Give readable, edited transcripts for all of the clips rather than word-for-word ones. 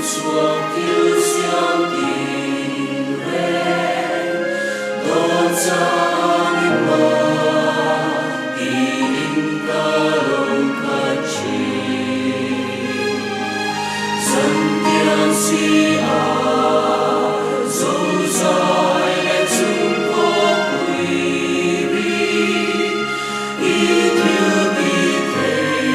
suo più siamo in re, dolce anima in calon kaci, sentiam sia zuzai le zumpo puiri, itu bitei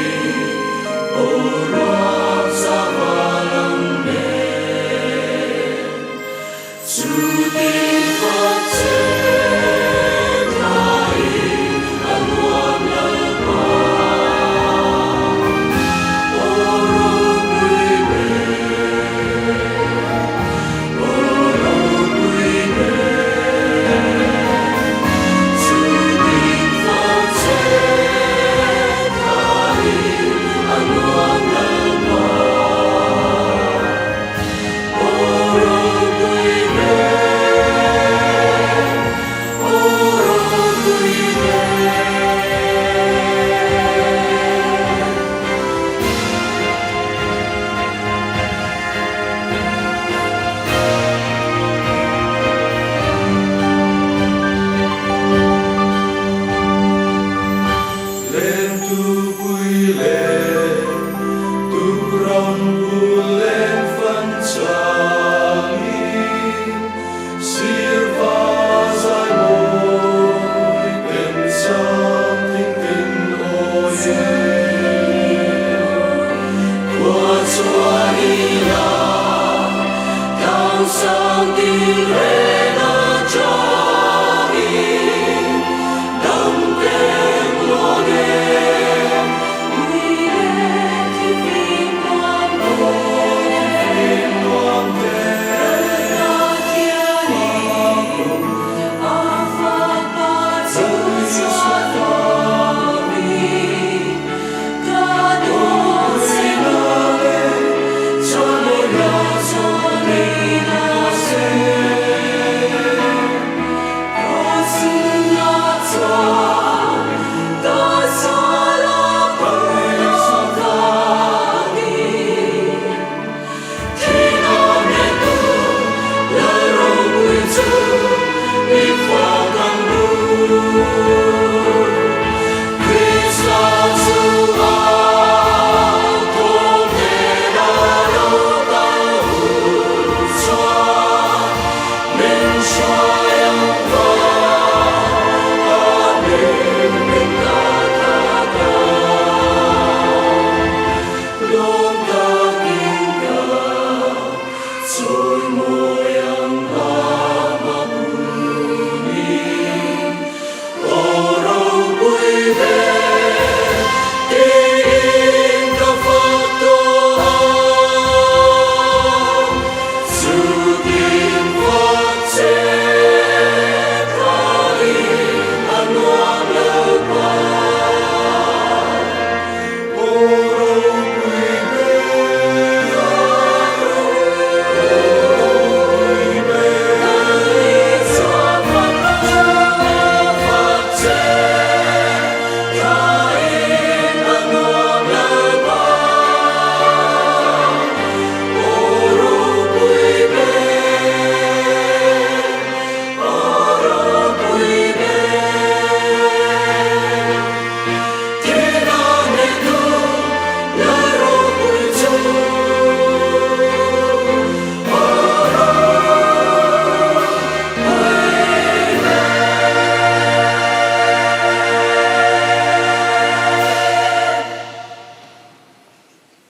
orang savalang me, sutin fatse kai aluam lalpa, orang puibe, sutin fatse kai aluam lalpa, orang puibe, orang puibe. Len tu pui len, tu ron pu len fan chali, sir vas ai moi, pen sam ting tin oye, qua chua ni la, down sound di re.